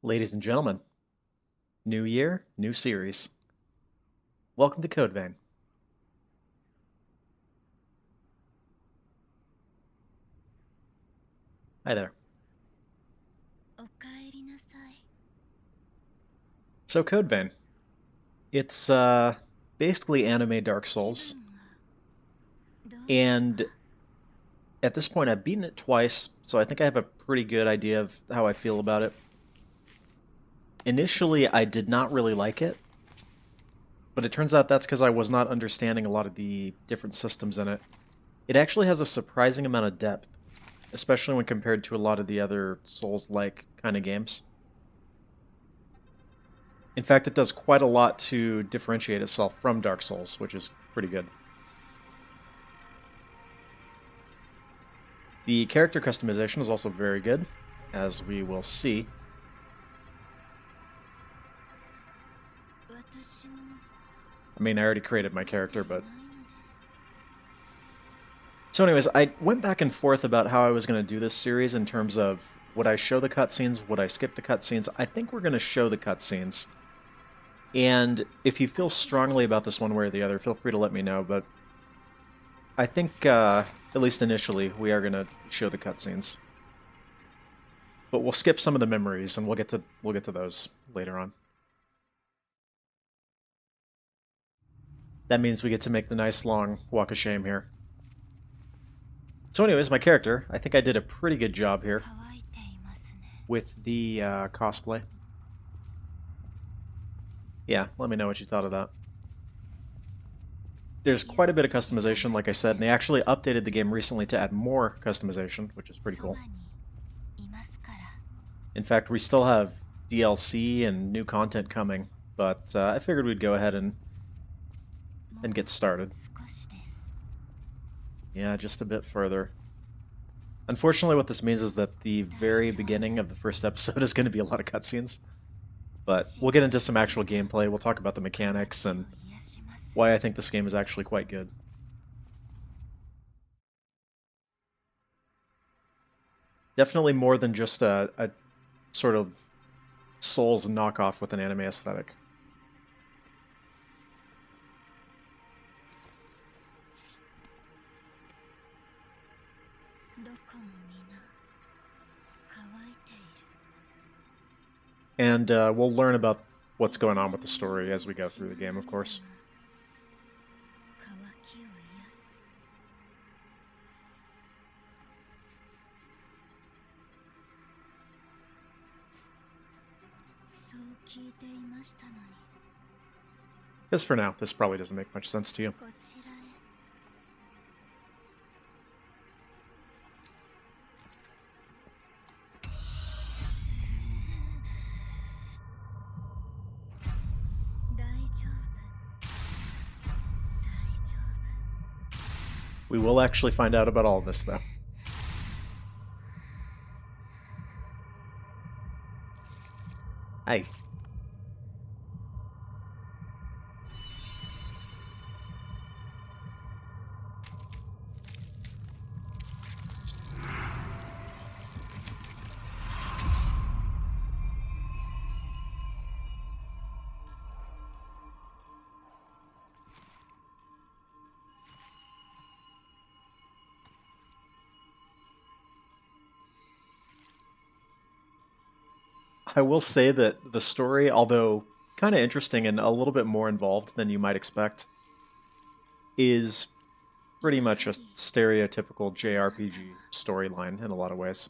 Ladies and gentlemen, new year, new series. Welcome to Code Vein. Hi there. So Code Vein, it's basically anime Dark Souls, and at this point I've beaten it twice, so I think I have a pretty good idea of how I feel about it. Initially, I did not really like it, but it turns out that's because I was not understanding a lot of the different systems in it. It actually has a surprising amount of depth, especially when compared to a lot of the other Souls-like kind of games. In fact, it does quite a lot to differentiate itself from Dark Souls, which is pretty good. The character customization is also very good, as we will see. I mean, I already created my character, but... So anyways, I went back and forth about how I was going to do this series in terms of would I show the cutscenes, would I skip the cutscenes? I think we're going to show the cutscenes. And if you feel strongly about this one way or the other, feel free to let me know, but I think, at least initially, we are going to show the cutscenes. But we'll skip some of the memories, and we'll get to those later on. That means we get to make the nice long walk of shame here. So anyways, my character, I think I did a pretty good job here with the cosplay. Yeah, let me know what you thought of that. There's quite a bit of customization, like I said, and they actually updated the game recently to add more customization, which is pretty cool. In fact, we still have DLC and new content coming, but I figured we'd go ahead and get started. Yeah, just a bit further. Unfortunately, what this means is that the very beginning of the first episode is going to be a lot of cutscenes. But we'll get into some actual gameplay, we'll talk about the mechanics, and why I think this game is actually quite good. Definitely more than just a sort of Souls knockoff with an anime aesthetic. And we'll learn about what's going on with the story as we go through the game, of course. Because for now, this probably doesn't make much sense to you. We will actually find out about all of this, though. Hey. I will say that the story, although kind of interesting and a little bit more involved than you might expect, is pretty much a stereotypical JRPG storyline in a lot of ways.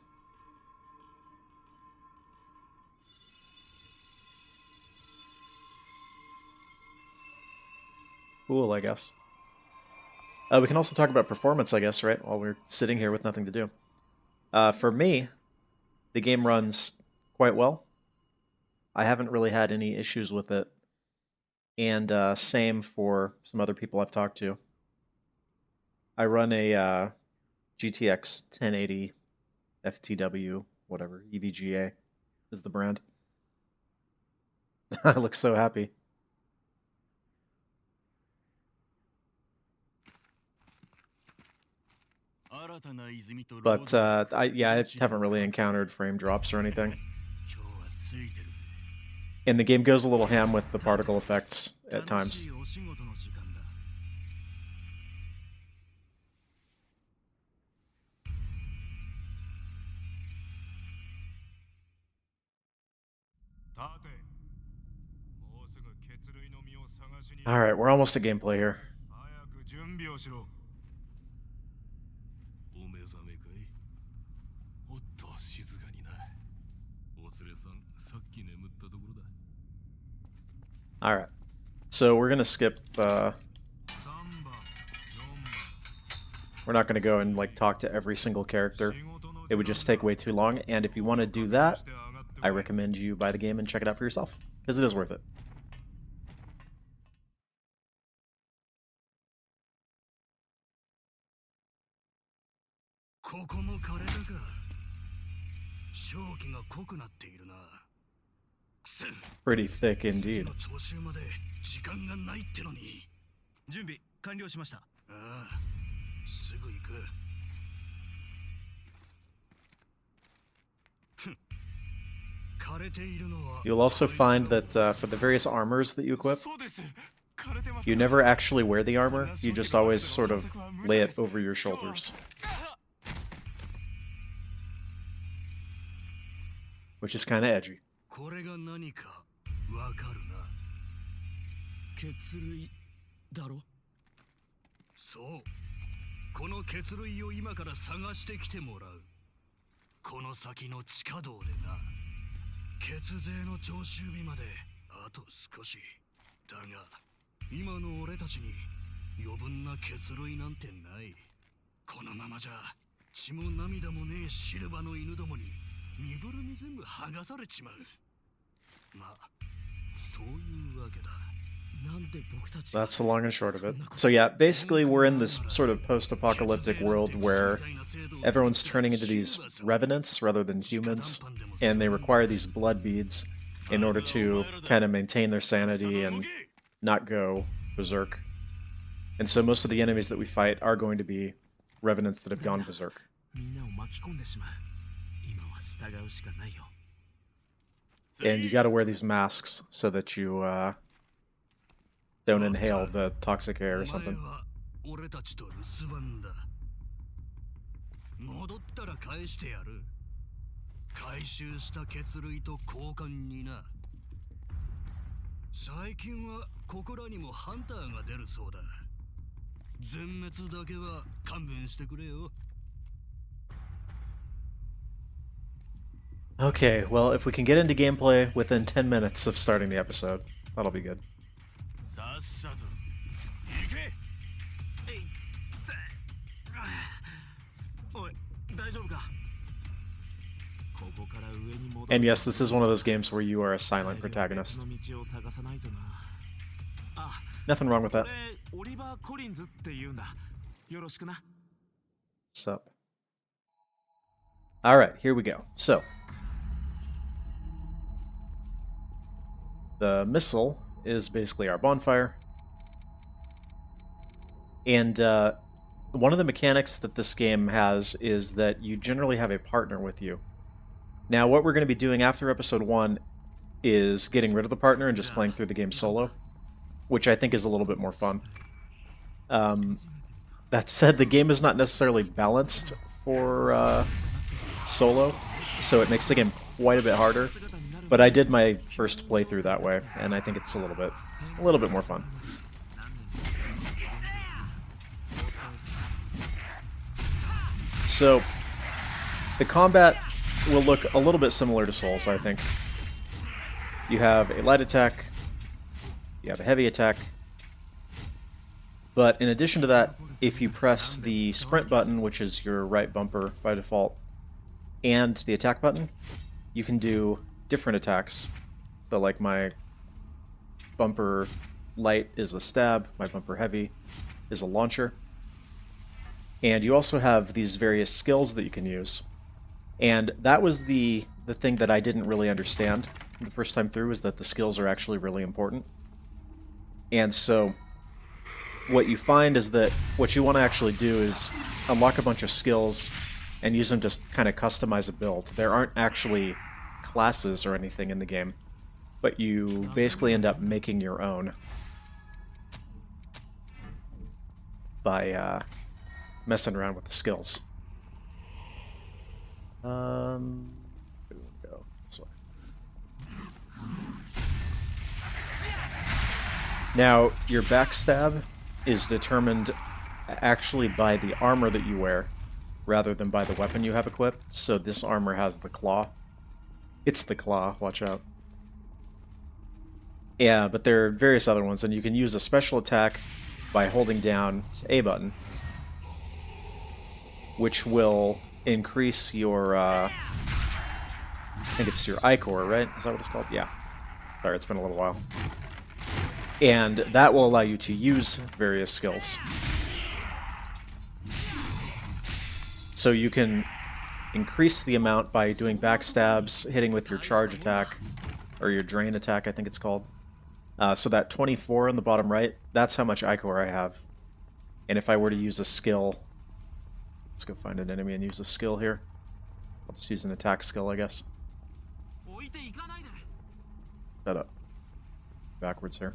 Cool, I guess. We can also talk about performance, I guess, right? While we're sitting here with nothing to do. For me, the game runs quite well. I haven't really had any issues with it. And same for some other people I've talked to. I run a GTX 1080 FTW, whatever, EVGA is the brand. I look so happy. But I haven't really encountered frame drops or anything. And the game goes a little ham with the particle effects at times. Alright, we're almost at gameplay here. Alright, so we're gonna skip, we're not gonna go and like talk to every single character. It would just take way too long, and if you want to do that, I recommend you buy the game and check it out for yourself, because it is worth it. Pretty thick indeed. You'll also find that for the various armors that you equip, you never actually wear the armor, you just always sort of lay it over your shoulders. Which is kind of edgy. That's the long and short of it. So yeah, basically we're in this sort of post-apocalyptic world where everyone's turning into these revenants rather than humans, and they require these blood beads in order to kind of maintain their sanity and not go berserk. And so most of the enemies that we fight are going to be revenants that have gone berserk. And you gotta wear these masks so that you don't inhale the toxic air or something. Okay, well, if we can get into gameplay within 10 minutes of starting the episode, that'll be good. And yes, this is one of those games where you are a silent protagonist. Nothing wrong with that. Sup. Alright, here we go. So, the missile is basically our bonfire. And one of the mechanics that this game has is that you generally have a partner with you. Now, what we're going to be doing after episode 1 is getting rid of the partner and just playing through the game solo, which I think is a little bit more fun. That said, the game is not necessarily balanced for solo, so it makes the game quite a bit harder. But I did my first playthrough that way, and I think it's a little bit more fun. So, the combat will look a little bit similar to Souls, I think. You have a light attack, you have a heavy attack, but in addition to that, if you press the sprint button, which is your right bumper by default, and the attack button, you can do different attacks. So like my bumper light is a stab, my bumper heavy is a launcher. And you also have these various skills that you can use. And that was the thing that I didn't really understand the first time through, is that the skills are actually really important. And so what you find is that what you want to actually do is unlock a bunch of skills and use them to kind of customize a build. There aren't actually classes or anything in the game. but you basically end up making your own by messing around with the skills. Where do we want to go? This way. Now, your backstab is determined actually by the armor that you wear, rather than by the weapon you have equipped. So this armor has the claw. It's the claw, watch out. Yeah, but there are various other ones, and you can use a special attack by holding down A button, which will increase your, I think it's your Ichor, right? Is that what it's called? Yeah. Sorry, it's been a little while. And that will allow you to use various skills. So you can increase the amount by doing backstabs, hitting with your charge attack, or your drain attack, I think it's called. So that 24 on the bottom right, that's how much Ichor I have. And if I were to use a skill, let's go find an enemy and use a skill here. I'll just use an attack skill, I guess. Set up. Backwards here.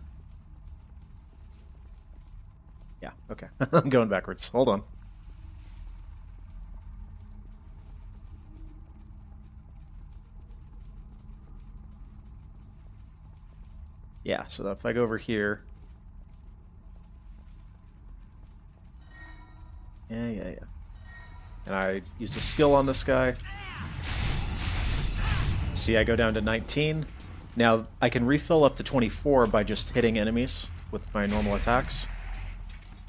Yeah, okay. I'm going backwards. Hold on. Yeah, so if I go over here... Yeah. And I use a skill on this guy. See, I go down to 19. Now, I can refill up to 24 by just hitting enemies with my normal attacks.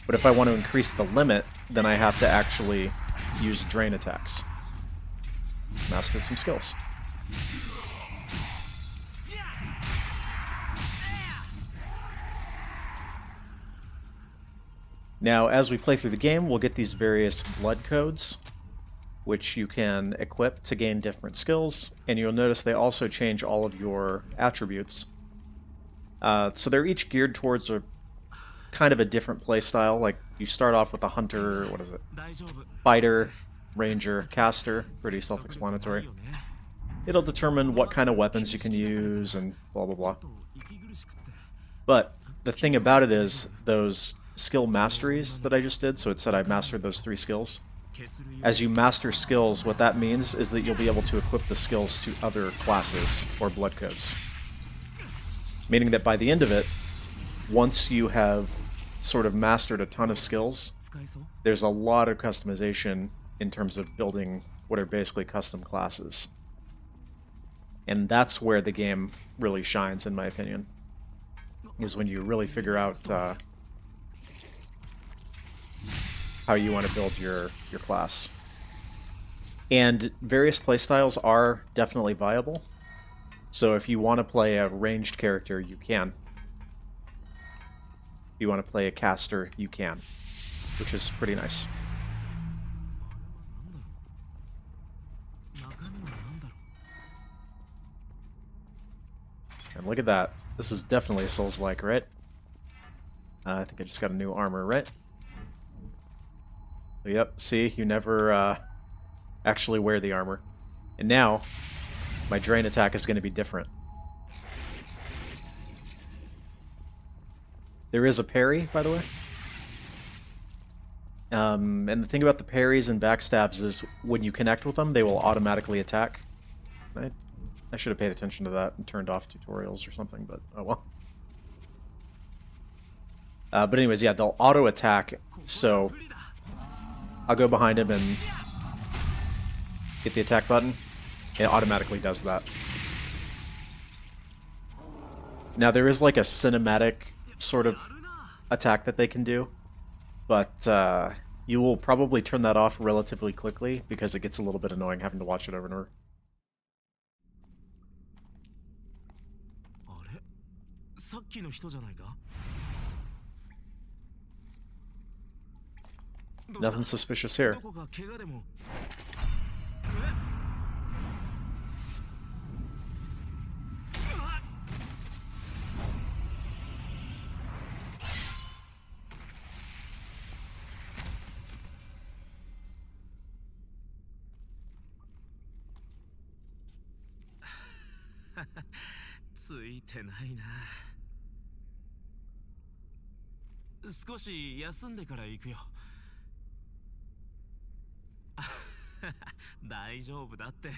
But if I want to increase the limit, then I have to actually use drain attacks. Master some skills. Now, as we play through the game, we'll get these various blood codes, which you can equip to gain different skills, and you'll notice they also change all of your attributes. So they're each geared towards a kind of a different playstyle. Like, you start off with a hunter, what is it? Fighter, ranger, caster, pretty self-explanatory. It'll determine what kind of weapons you can use and blah blah blah. But the thing about it is, those skill masteries that I just did, so it said I mastered those 3 skills. As you master skills, what that means is that you'll be able to equip the skills to other classes or blood codes. Meaning that by the end of it, once you have sort of mastered a ton of skills, there's a lot of customization in terms of building what are basically custom classes. And that's where the game really shines, in my opinion, is when you really figure out how you want to build your class. And various playstyles are definitely viable. So if you want to play a ranged character, you can. If you want to play a caster, you can, which is pretty nice. And look at that. This is definitely a Souls-like, right? I think I just got a new armor, right? Yep, see, you never actually wear the armor. And now, my drain attack is going to be different. There is a parry, by the way. And the thing about the parries and backstabs is when you connect with them, they will automatically attack. I should have paid attention to that and turned off tutorials or something, but oh well. But anyways, yeah, they'll auto-attack, so I'll go behind him and hit the attack button. It automatically does that. Now, there is like a cinematic sort of attack that they can do, but you will probably turn that off relatively quickly because it gets a little bit annoying having to watch it over and over. Nothing suspicious here. ついてないな。少し休んでから行くよ。大丈夫だって。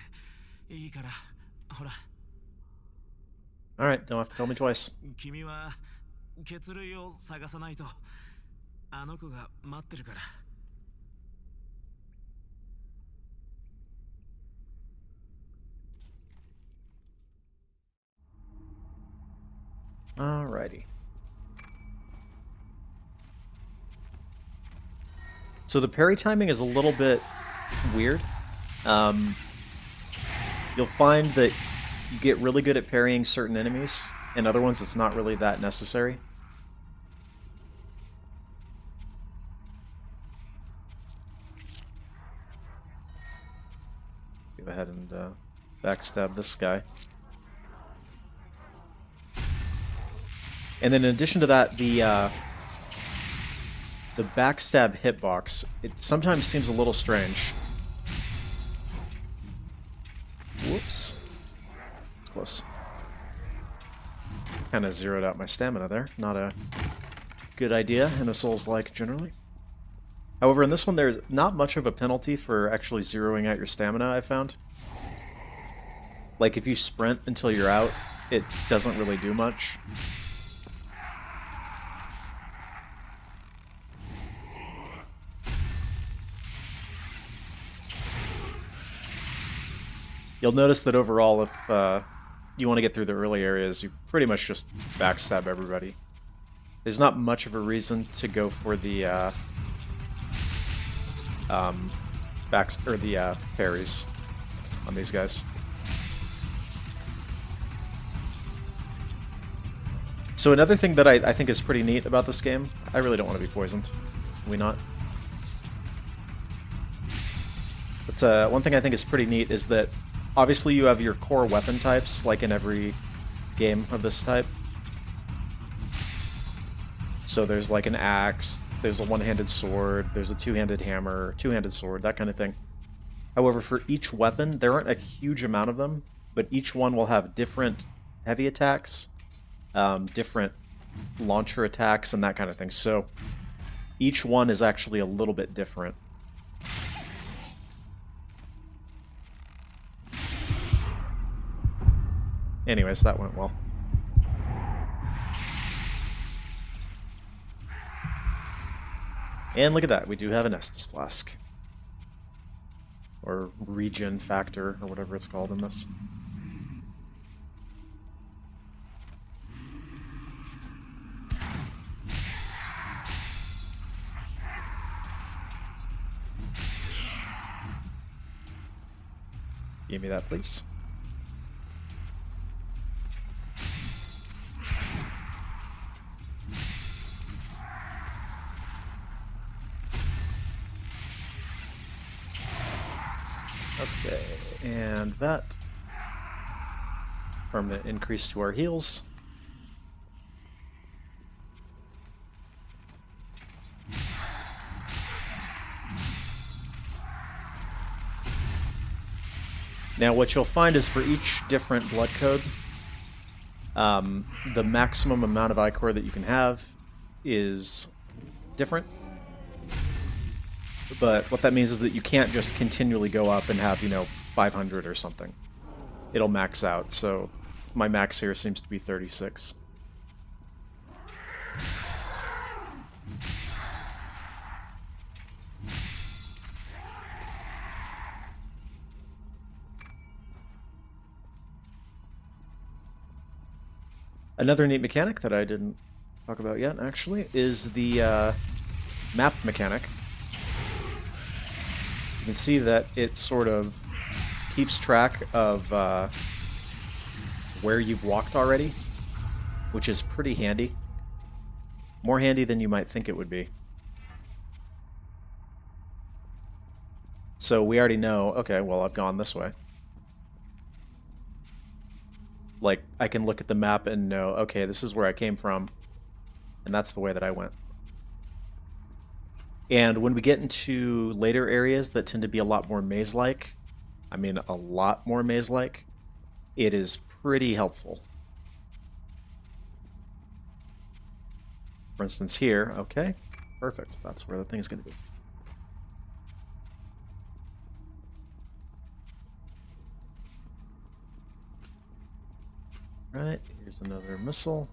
いいから、ほら。Alright, don't have to tell me twice. 君は血類を探さないと。あの子が待ってるから。Alrighty. So the parry timing is a little bit weird. You'll find that you get really good at parrying certain enemies, and other ones it's not really that necessary. Go ahead and backstab this guy. And then in addition to that, the backstab hitbox, it sometimes seems a little strange. Whoops. It's close. Kind of zeroed out my stamina there. Not a good idea in a Souls-like generally. However, in this one there's not much of a penalty for actually zeroing out your stamina, I found. Like if you sprint until you're out, it doesn't really do much. You'll notice that overall, if you want to get through the early areas, you pretty much just backstab everybody. There's not much of a reason to go for the parries on these guys. So another thing that I think is pretty neat about this game, I really don't want to be poisoned. Can we not? But one thing I think is pretty neat is that obviously you have your core weapon types, like in every game of this type. So there's like an axe, there's a one-handed sword, there's a two-handed hammer, two-handed sword, that kind of thing. However, for each weapon, there aren't a huge amount of them, but each one will have different heavy attacks, different launcher attacks, and that kind of thing. So each one is actually a little bit different. Anyways, that went well. And look at that, we do have an Estus Flask. Or regen factor, or whatever it's called in this. Give me that, please. Okay, and that permanent increase to our heals. Now what you'll find is for each different blood code, the maximum amount of ichor that you can have is different. But what that means is that you can't just continually go up and have, 500 or something. It'll max out, so my max here seems to be 36. Another neat mechanic that I didn't talk about yet, actually, is the map mechanic. You can see that it sort of keeps track of where you've walked already, which is pretty handy. More handy than you might think it would be. So we already know, okay, well, I've gone this way. Like, I can look at the map and know, okay, this is where I came from, and that's the way that I went. And when we get into later areas that tend to be a lot more maze-like, I mean a lot more maze-like, it is pretty helpful. For instance, here. Okay, perfect. That's where the thing's going to be. Right, here's another missile.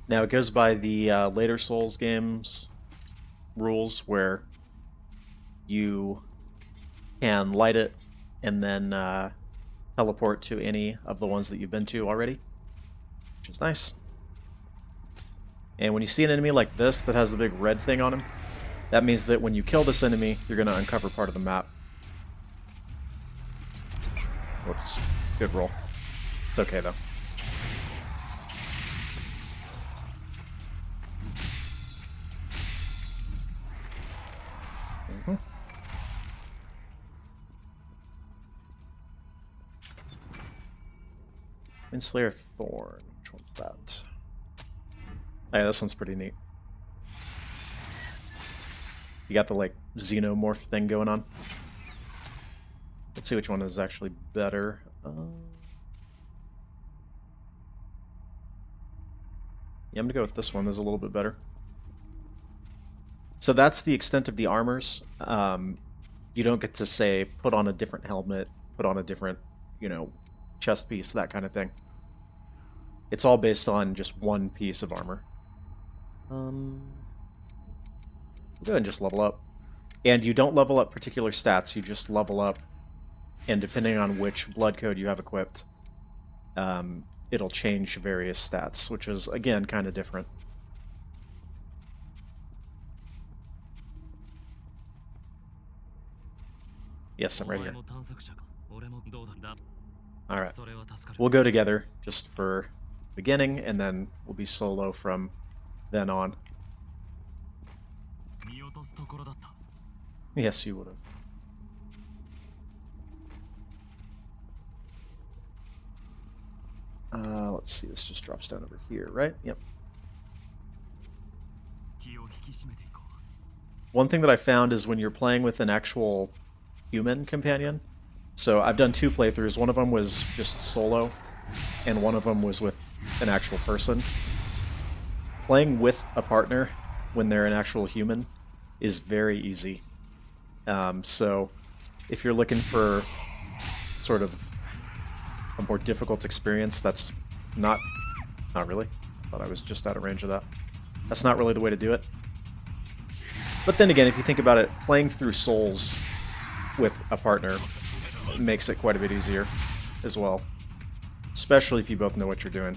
Now it goes by the later Souls games rules where you can light it and then teleport to any of the ones that you've been to already, which is nice. And when you see an enemy like this that has the big red thing on him, that means that when you kill this enemy, you're going to uncover part of the map. Whoops. Good roll. It's okay, though. Slayer Thorn. Which one's that? Oh, yeah, this one's pretty neat. You got the, like, xenomorph thing going on. Let's see which one is actually better. Yeah, I'm gonna go with this one. This is a little bit better. So that's the extent of the armors. You don't get to say, put on a different helmet, put on a different, chest piece, that kind of thing. It's all based on just one piece of armor. We'll go ahead and just level up. And you don't level up particular stats, you just level up, and depending on which blood code you have equipped, it'll change various stats, which is, again, kind of different. Yes, I'm right here. Alright. We'll go together just for beginning, and then we'll be solo from then on. Yes, you would have. Let's see, this just drops down over here, right? Yep. One thing that I found is when you're playing with an actual human companion, so I've done 2 playthroughs, one of them was just solo, and one of them was with an actual person. Playing with a partner when they're an actual human is very easy. So if you're looking for sort of a more difficult experience, that's not really. I thought I was just out of range of that. That's not really the way to do it. But then again, if you think about it, playing through Souls with a partner makes it quite a bit easier as well. Especially if you both know what you're doing.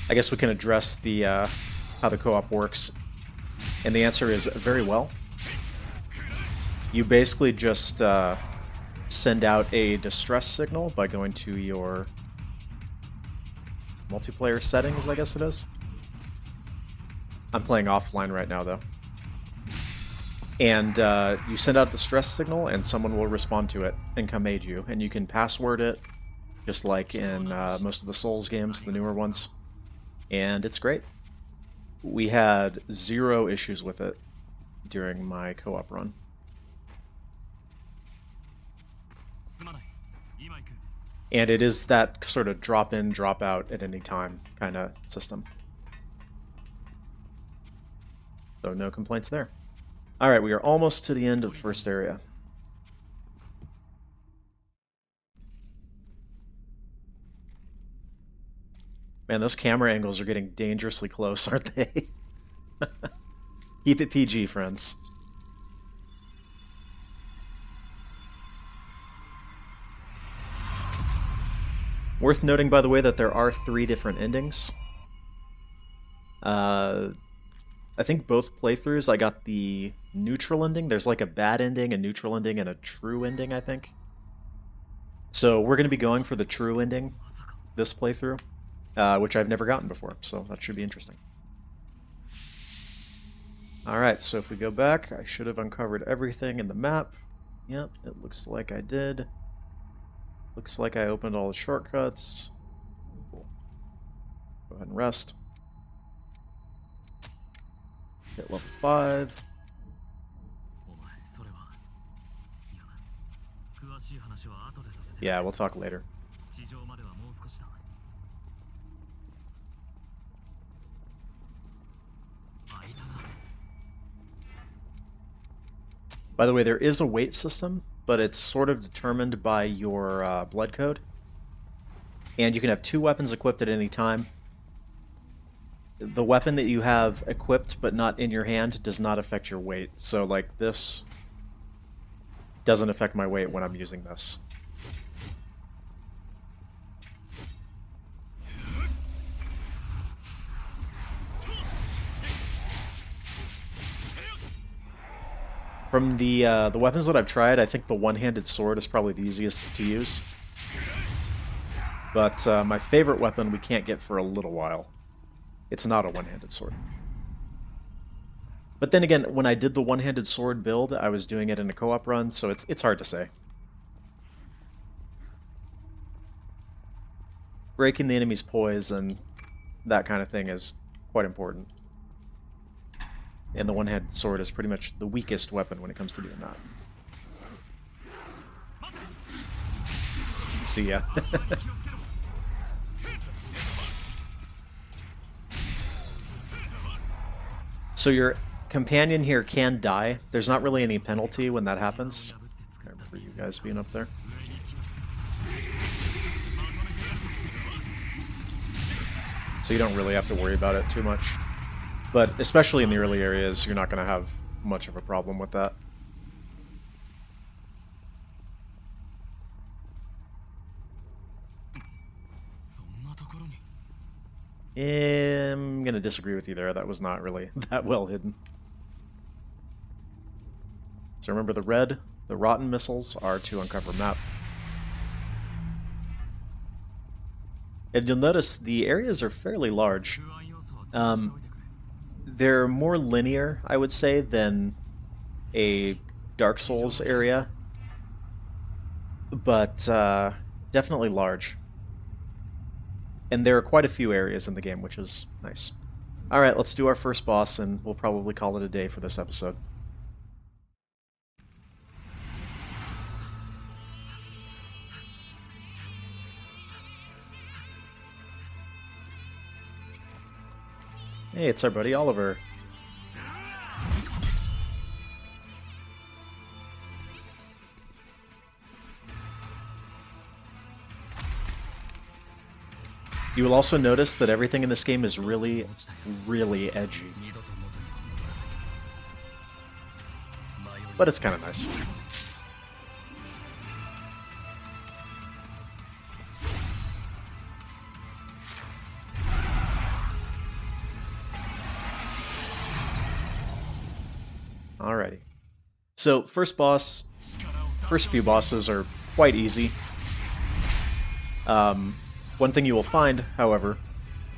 I guess we can address the how the co-op works. And the answer is very well. You basically just send out a distress signal by going to your multiplayer settings, I guess it is. I'm playing offline right now, though. And you send out the distress signal, and someone will respond to it and come aid you. And you can password it, just like in most of the Souls games, the newer ones. And it's great. We had 0 issues with it during my co-op run. And it is that sort of drop in, drop out at any time kind of system. So no complaints there. Alright, we are almost to the end of the first area. Man, those camera angles are getting dangerously close, aren't they? Keep it PG, friends. Worth noting, by the way, that there are 3 different endings. I think both playthroughs I got the neutral ending. There's like a bad ending, a neutral ending, and a true ending, I think. So we're going to be going for the true ending this playthrough, which I've never gotten before, so that should be interesting. Alright, so if we go back, I should have uncovered everything in the map. Yep, it looks like I did. Looks like I opened all the shortcuts. Cool. Go ahead and rest. Hit level 5. Yeah, we'll talk later. By the way, there is a weight system, but it's sort of determined by your blood code. And you can have 2 weapons equipped at any time. The weapon that you have equipped but not in your hand does not affect your weight. So, like, this doesn't affect my weight when I'm using this. From the weapons that I've tried, I think the one-handed sword is probably the easiest to use. But my favorite weapon we can't get for a little while. It's not a one-handed sword. But then again, when I did the one-handed sword build, I was doing it in a co-op run, so it's hard to say. Breaking the enemy's poise and that kind of thing is quite important. And the one-handed sword is pretty much the weakest weapon when it comes to doing that. See ya. So your companion here can die. There's not really any penalty when that happens. I remember you guys being up there. So you don't really have to worry about it too much. But especially in the early areas, you're not going to have much of a problem with that. I'm going to disagree with you there. That was not really that well hidden. So remember, the rotten missiles are to uncover map. And you'll notice the areas are fairly large. They're more linear, I would say, than a Dark Souls area. But definitely large. And there are quite a few areas in the game, which is nice. Alright, let's do our first boss, and we'll probably call it a day for this episode. Hey, it's our buddy Oliver. You will also notice that everything in this game is really, really edgy. But it's kind of nice. Alrighty. So, first few bosses are quite easy. One thing you will find, however,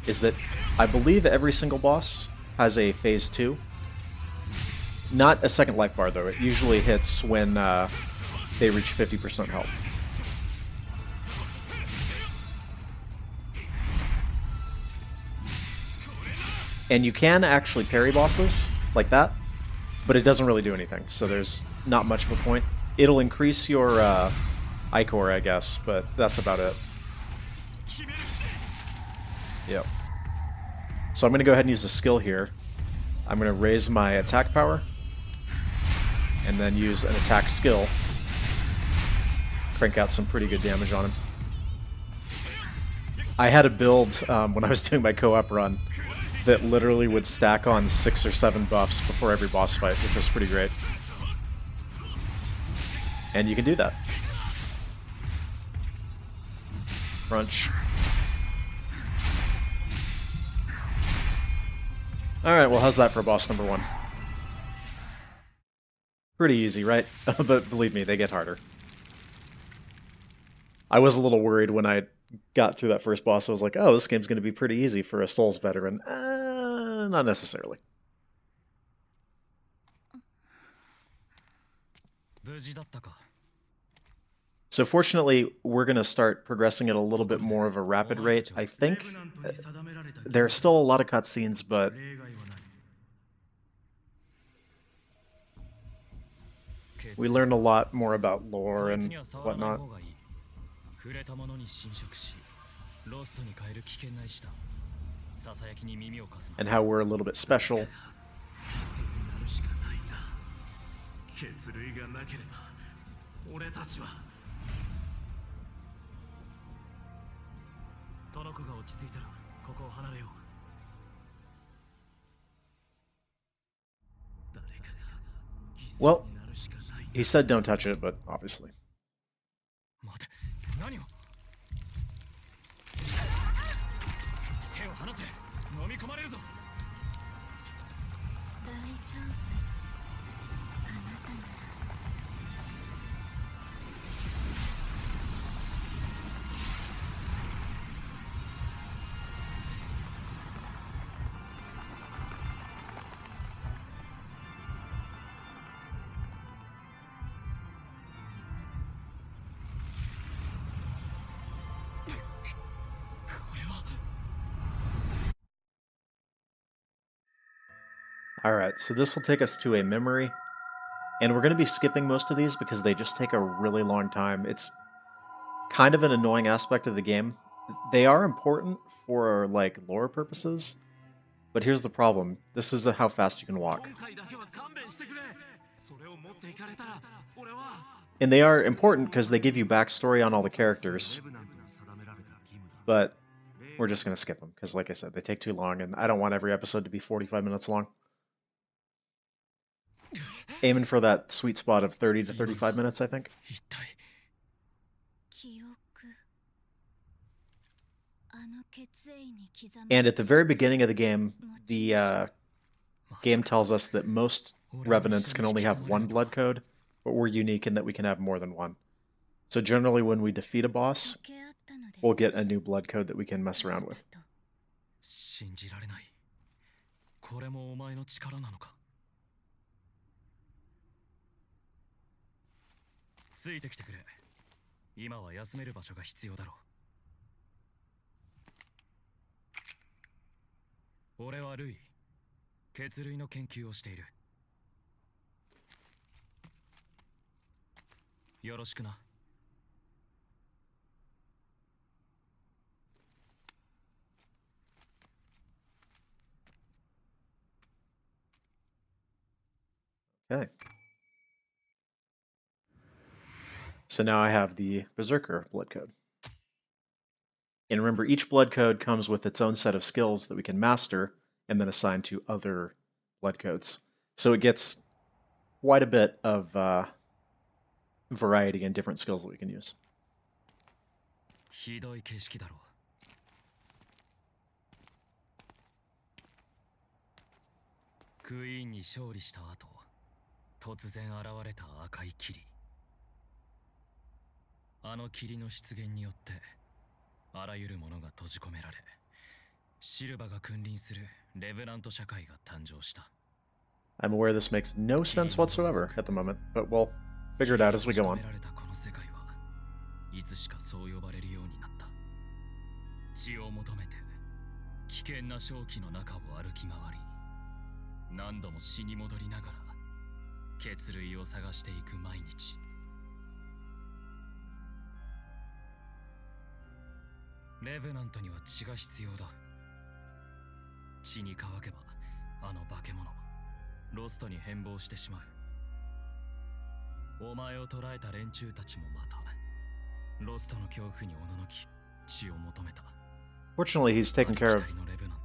is that I believe every single boss has a Phase 2. Not a second life bar, though. It usually hits when they reach 50% health. And you can actually parry bosses like that, but it doesn't really do anything, so there's not much of a point. It'll increase your Ichor, I guess, but that's about it. Yep. So I'm going to go ahead and use a skill here. I'm going to raise my attack power, and then use an attack skill. Crank out some pretty good damage on him. I had a build when I was doing my co-op run that literally would stack on 6 or 7 buffs before every boss fight, which was pretty great. And you can do that. Crunch. Alright, well, how's that for boss number 1? Pretty easy, right? But believe me, they get harder. I was a little worried when I got through that first boss. I was like, oh, this game's going to be pretty easy for a Souls veteran. Not necessarily. So fortunately, we're going to start progressing at a little bit more of a rapid rate. I think there are still a lot of cutscenes, but We learn a lot more about lore そいつ and には触らない whatnot. 方がいい。触れたものに侵食し、ロストに変える危険な石だ。ささやきに耳を貸すな。 And how we're a little bit special. 犠牲になるしかないんだ。血類がなければ俺たちは。その子が落ち着いたらここを離れよう。誰かが犠牲になるしかないんだ。 He said don't touch it, but obviously. 待て、何を。手を離せ、飲み込まれるぞ。大丈夫。あなたなら。 Alright, so this will take us to a memory. And we're going to be skipping most of these because they just take a really long time. It's kind of an annoying aspect of the game. They are important for, like, lore purposes. But here's the problem. This is how fast you can walk. And they are important because they give you backstory on all the characters. But we're just going to skip them because, like I said, they take too long, and I don't want every episode to be 45 minutes long. Aiming for that sweet spot of 30 to 35 minutes, I think. 記憶。あの血液に刻ま And れ at the very beginning of the game, the game tells us that most revenants can only have one blood code, but we're unique in that we can have more than one. So generally when we defeat a boss, 掛け合ったのです。 we'll get a new blood code that we can mess around with. 信じられない。これもお前の力なのか。ついてきてくれ。今は休める場所が必要だろう。俺はルイ。血類の研究をしている。よろしくな。Okay. So now I have the Berserker blood code. And remember, each blood code comes with its own set of skills that we can master and then assign to other blood codes. So it gets quite a bit of variety and different skills that we can use. ひどい景色だろう。クイーンに勝利した後、突然現れた赤い霧。あの霧の出現によってあらゆるものが閉じ込められ、シルバが君臨するレヴェナント社会が誕生した。 I'm aware this makes no sense whatsoever at the moment, but we'll figure it out as we go on. この世界はいつしかそう呼ばれるようになった。血を求めて危険な正気の中を歩き回り、何度も死に戻りながら血類を探していく毎日。レヴェナントには血が必要だ。血に乾けばあの化け物ロストに変貌してしまう。お前を捕らえた連中たちもまたロストの恐怖におののき血を求めた。 Fortunately, he's taken care of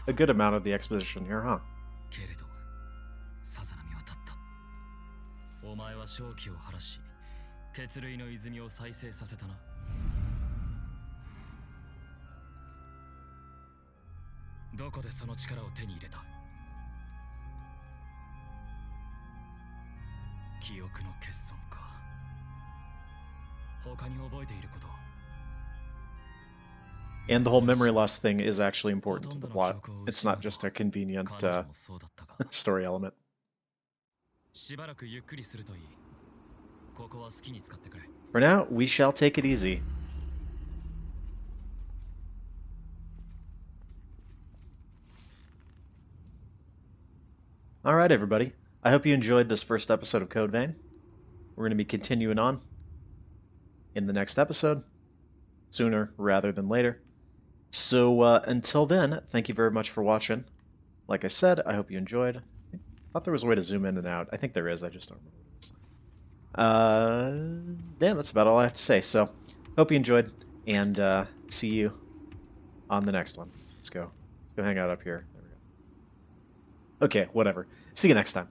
a good amount of the exposition here, huh? けれどさざ波は立った。お前は正気を晴らし血類の泉を再生させたな。どこでその力を手に入れた？記憶の欠損か。他に覚えていること。 And the whole memory loss thing is actually important to the plot. It's not just a convenient story element. しばらくゆっくりするといい。ここは好きに使ってくれ。 For now, we shall take it easy. Alright, everybody. I hope you enjoyed this first episode of Code Vein. we're going to be continuing on in the next episode, sooner rather than later. So until then, thank you very much for watching. Like I said, I hope you enjoyed. I thought there was a way to zoom in and out. I think there is, I just don't remember what it is. Yeah, that's about all I have to say. So, hope you enjoyed, and see you on the next one. Let's go hang out up here. There we go. Okay, whatever. See you next time.